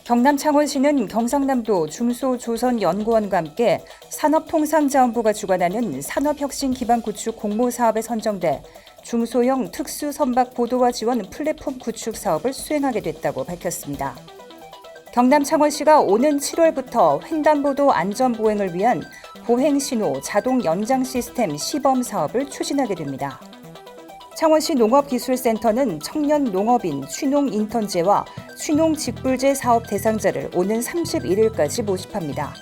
경남 창원시는 경상남도 중소조선연구원과 함께 산업통상자원부가 주관하는 산업혁신기반 구축 공모사업에 선정돼 중소형 특수선박 보도와 지원 플랫폼 구축 사업을 수행하게 됐다고 밝혔습니다. 경남 창원시가 오는 7월부터 횡단보도 안전보행을 위한 보행신호 자동 연장 시스템 시범 사업을 추진하게 됩니다. 창원시 농업기술센터는 청년 농업인 취농인턴제와 취농직불제 사업 대상자를 오는 31일까지 모집합니다.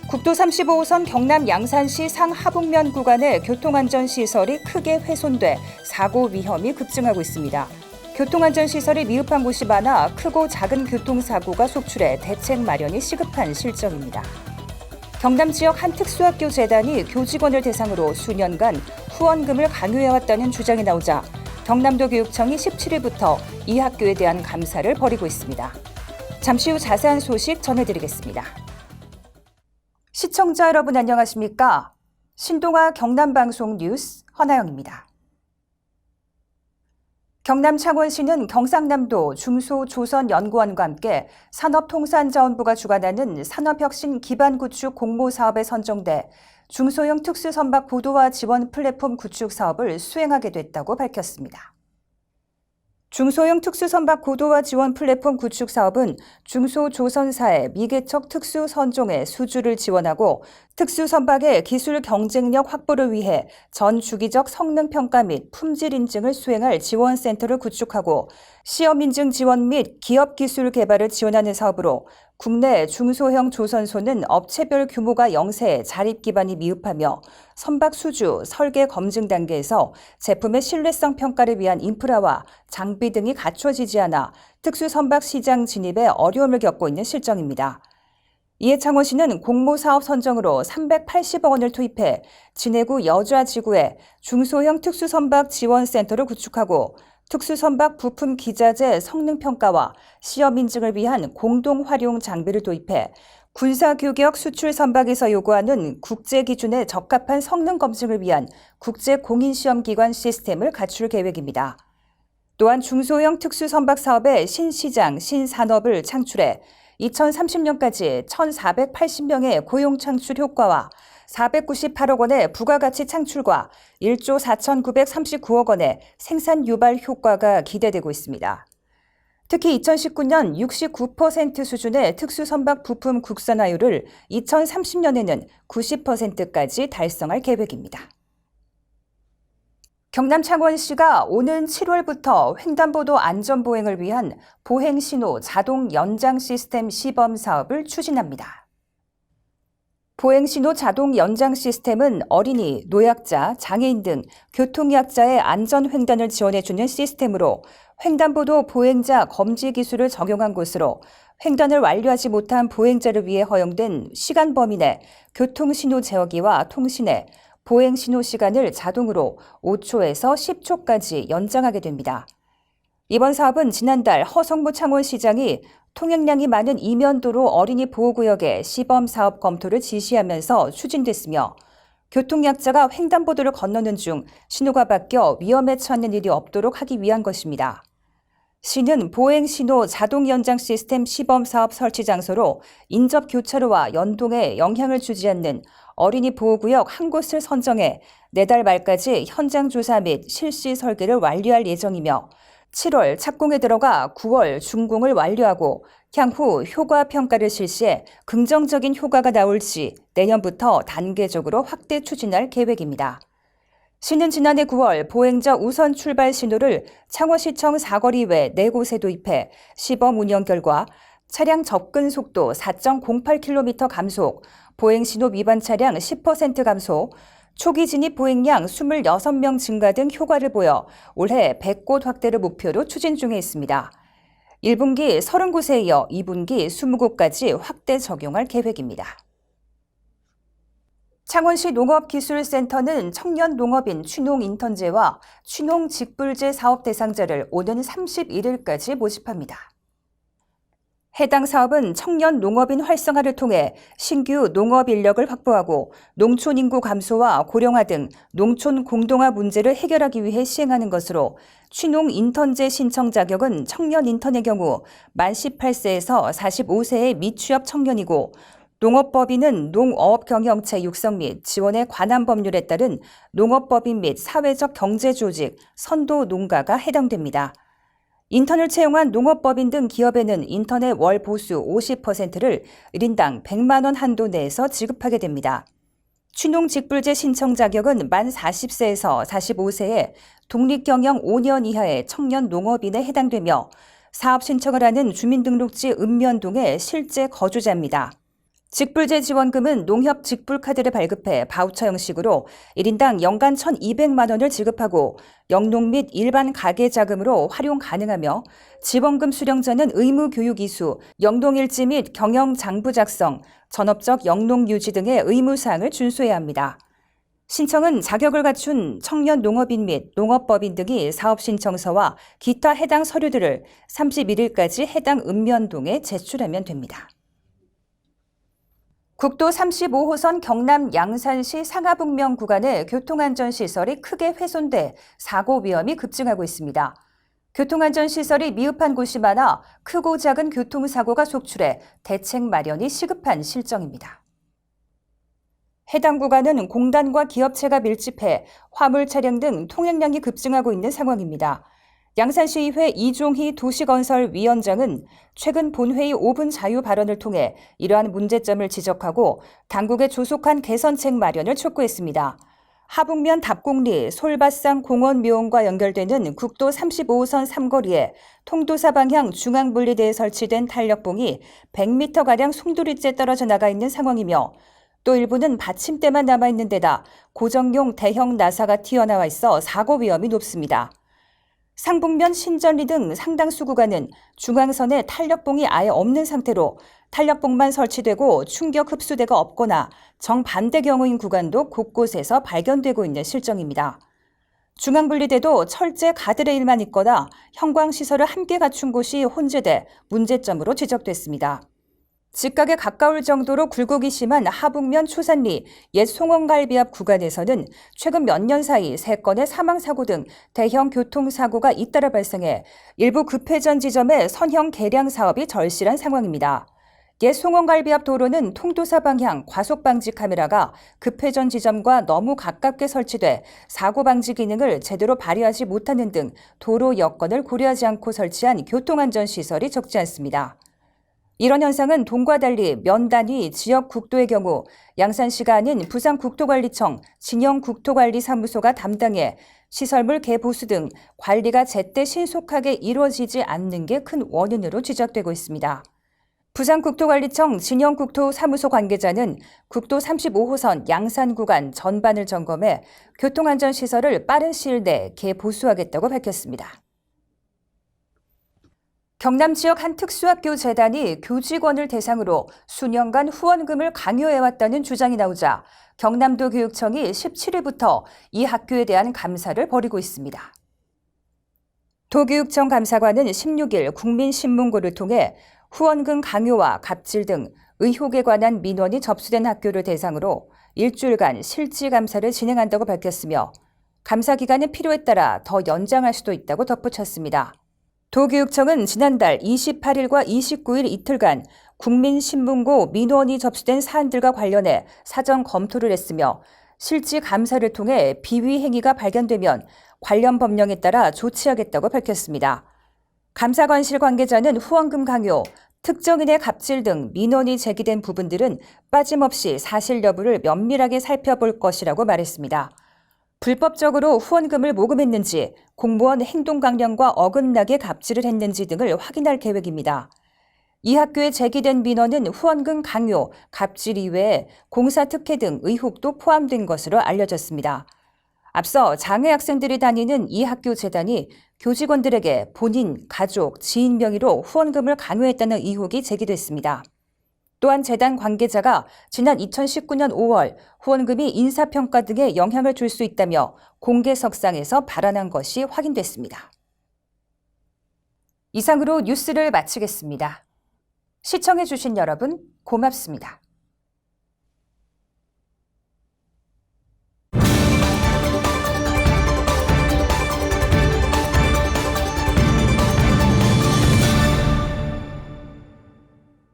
국도 35호선 경남 양산시 상하북면 구간의 교통안전시설이 크게 훼손돼 사고 위험이 급증하고 있습니다. 교통안전시설이 미흡한 곳이 많아 크고 작은 교통사고가 속출해 대책 마련이 시급한 실정입니다. 경남 지역 한 특수학교 재단이 교직원을 대상으로 수년간 후원금을 강요해왔다는 주장이 나오자 경남도 교육청이 17일부터 이 학교에 대한 감사를 벌이고 있습니다. 잠시 후 자세한 소식 전해드리겠습니다. 시청자 여러분 안녕하십니까? 신동아 경남방송 뉴스 허나영입니다. 경남 창원시는 경상남도 중소조선연구원과 함께 산업통상자원부가 주관하는 산업혁신 기반 구축 공모사업에 선정돼 중소형 특수선박 보도와 지원 플랫폼 구축 사업을 수행하게 됐다고 밝혔습니다. 중소형 특수선박 고도화 지원 플랫폼 구축 사업은 중소조선사의 미개척 특수선종의 수주를 지원하고 특수선박의 기술 경쟁력 확보를 위해 전 주기적 성능평가 및 품질 인증을 수행할 지원센터를 구축하고 시험 인증 지원 및 기업 기술 개발을 지원하는 사업으로 국내 중소형 조선소는 업체별 규모가 영세, 자립 기반이 미흡하며 선박 수주, 설계 검증 단계에서 제품의 신뢰성 평가를 위한 인프라와 장비 등이 갖춰지지 않아 특수선박 시장 진입에 어려움을 겪고 있는 실정입니다. 이에 창원시는 공모사업 선정으로 380억 원을 투입해 진해구 여좌지구에 중소형 특수선박 지원센터를 구축하고 특수선박 부품 기자재 성능평가와 시험 인증을 위한 공동 활용 장비를 도입해 군사규격 수출 선박에서 요구하는 국제 기준에 적합한 성능 검증을 위한 국제 공인시험기관 시스템을 갖출 계획입니다. 또한 중소형 특수선박 사업의 신시장, 신산업을 창출해 2030년까지 1,480명의 고용 창출 효과와 498억 원의 부가가치 창출과 1조 4,939억 원의 생산 유발 효과가 기대되고 있습니다. 특히 2019년 69% 수준의 특수선박 부품 국산화율을 2030년에는 90%까지 달성할 계획입니다. 경남 창원시가 오는 7월부터 횡단보도 안전보행을 위한 보행신호 자동 연장 시스템 시범 사업을 추진합니다. 보행신호 자동 연장 시스템은 어린이, 노약자, 장애인 등 교통약자의 안전횡단을 지원해주는 시스템으로 횡단보도 보행자 검지 기술을 적용한 곳으로 횡단을 완료하지 못한 보행자를 위해 허용된 시간 범위 내 교통신호 제어기와 통신해 보행신호 시간을 자동으로 5초에서 10초까지 연장하게 됩니다. 이번 사업은 지난달 허성무 창원시장이 통행량이 많은 이면도로 어린이 보호구역에 시범 사업 검토를 지시하면서 추진됐으며 교통약자가 횡단보도를 건너는 중 신호가 바뀌어 위험에 처하는 일이 없도록 하기 위한 것입니다. 시는 보행신호 자동 연장 시스템 시범 사업 설치 장소로 인접 교차로와 연동에 영향을 주지 않는 어린이 보호구역 한 곳을 선정해 내달 말까지 현장 조사 및 실시 설계를 완료할 예정이며 7월 착공에 들어가 9월 준공을 완료하고 향후 효과 평가를 실시해 긍정적인 효과가 나올지 내년부터 단계적으로 확대 추진할 계획입니다. 시는 지난해 9월 보행자 우선 출발 신호를 창원시청 사거리 외 4곳에 도입해 시범 운영 결과 차량 접근 속도 4.08km 감속, 보행신호 위반 차량 10% 감소, 초기 진입 보행량 26명 증가 등 효과를 보여 올해 100곳 확대를 목표로 추진 중에 있습니다. 1분기 30곳에 이어 2분기 20곳까지 확대 적용할 계획입니다. 창원시 농업기술센터는 청년 농업인 취농인턴제와 취농직불제 사업 대상자를 오는 31일까지 모집합니다. 해당 사업은 청년 농업인 활성화를 통해 신규 농업 인력을 확보하고 농촌 인구 감소와 고령화 등 농촌 공동화 문제를 해결하기 위해 시행하는 것으로 취농 인턴제 신청 자격은 청년 인턴의 경우 만 18세에서 45세의 미취업 청년이고 농업법인은 농어업 경영체 육성 및 지원에 관한 법률에 따른 농업법인 및 사회적 경제조직, 선도 농가가 해당됩니다. 인턴을 채용한 농업법인 등 기업에는 인턴의 월 보수 50%를 1인당 100만 원 한도 내에서 지급하게 됩니다. 취농직불제 신청 자격은 만 40세에서 45세의 독립경영 5년 이하의 청년 농업인에 해당되며 사업 신청을 하는 주민등록지 읍면동의 실제 거주자입니다. 직불제 지원금은 농협 직불카드를 발급해 바우처 형식으로 1인당 연간 1,200만 원을 지급하고 영농 및 일반 가계 자금으로 활용 가능하며 지원금 수령 전은 의무 교육 이수, 영농일지 및 경영 장부 작성, 전업적 영농 유지 등의 의무사항을 준수해야 합니다. 신청은 자격을 갖춘 청년 농업인 및 농업법인 등이 사업 신청서와 기타 해당 서류들을 31일까지 해당 읍면동에 제출하면 됩니다. 국도 35호선 경남 양산시 상하북면 구간의 교통안전시설이 크게 훼손돼 사고 위험이 급증하고 있습니다. 교통안전시설이 미흡한 곳이 많아 크고 작은 교통사고가 속출해 대책 마련이 시급한 실정입니다. 해당 구간은 공단과 기업체가 밀집해 화물 차량 등 통행량이 급증하고 있는 상황입니다. 양산시의회 이종희 도시건설위원장은 최근 본회의 5분 자유 발언을 통해 이러한 문제점을 지적하고 당국의 조속한 개선책 마련을 촉구했습니다. 하북면 답곡리 솔밭산 공원묘원과 연결되는 국도 35호선 3거리에 통도사 방향 중앙분리대에 설치된 탄력봉이 100m가량 송두리째 떨어져 나가 있는 상황이며 또 일부는 받침대만 남아있는 데다 고정용 대형 나사가 튀어나와 있어 사고 위험이 높습니다. 상북면 신전리 등 상당수 구간은 중앙선에 탄력봉이 아예 없는 상태로 탄력봉만 설치되고 충격 흡수대가 없거나 정반대 경우인 구간도 곳곳에서 발견되고 있는 실정입니다. 중앙분리대도 철제 가드레일만 있거나 형광시설을 함께 갖춘 곳이 혼재돼 문제점으로 지적됐습니다. 직각에 가까울 정도로 굴곡이 심한 하북면 초산리 옛 송원갈비 앞 구간에서는 최근 몇 년 사이 3건의 사망사고 등 대형 교통사고가 잇따라 발생해 일부 급회전 지점의 선형 개량 사업이 절실한 상황입니다. 옛 송원갈비 앞 도로는 통도사 방향 과속 방지 카메라가 급회전 지점과 너무 가깝게 설치돼 사고 방지 기능을 제대로 발휘하지 못하는 등 도로 여건을 고려하지 않고 설치한 교통안전시설이 적지 않습니다. 이런 현상은 동과 달리 면 단위 지역 국도의 경우 양산시가 아닌 부산국토관리청 진영국토관리사무소가 담당해 시설물 개보수 등 관리가 제때 신속하게 이루어지지 않는 게 큰 원인으로 지적되고 있습니다. 부산국토관리청 진영국토사무소 관계자는 국도 35호선 양산 구간 전반을 점검해 교통안전시설을 빠른 시일 내에 개보수하겠다고 밝혔습니다. 경남 지역 한 특수학교 재단이 교직원을 대상으로 수년간 후원금을 강요해왔다는 주장이 나오자 경남도 교육청이 17일부터 이 학교에 대한 감사를 벌이고 있습니다. 도교육청 감사관은 16일 국민신문고를 통해 후원금 강요와 갑질 등 의혹에 관한 민원이 접수된 학교를 대상으로 일주일간 실지 감사를 진행한다고 밝혔으며 감사 기간은 필요에 따라 더 연장할 수도 있다고 덧붙였습니다. 도교육청은 지난달 28일과 29일 이틀간 국민신문고 민원이 접수된 사안들과 관련해 사전 검토를 했으며 실지 감사를 통해 비위 행위가 발견되면 관련 법령에 따라 조치하겠다고 밝혔습니다. 감사관실 관계자는 후원금 강요, 특정인의 갑질 등 민원이 제기된 부분들은 빠짐없이 사실 여부를 면밀하게 살펴볼 것이라고 말했습니다. 불법적으로 후원금을 모금했는지, 공무원 행동 강령과 어긋나게 갑질을 했는지 등을 확인할 계획입니다. 이 학교에 제기된 민원은 후원금 강요, 갑질 이외에 공사 특혜 등 의혹도 포함된 것으로 알려졌습니다. 앞서 장애 학생들이 다니는 이 학교 재단이 교직원들에게 본인, 가족, 지인 명의로 후원금을 강요했다는 의혹이 제기됐습니다. 또한 재단 관계자가 지난 2019년 5월 후원금이 인사평가 등에 영향을 줄 수 있다며 공개석상에서 발언한 것이 확인됐습니다. 이상으로 뉴스를 마치겠습니다. 시청해주신 여러분 고맙습니다.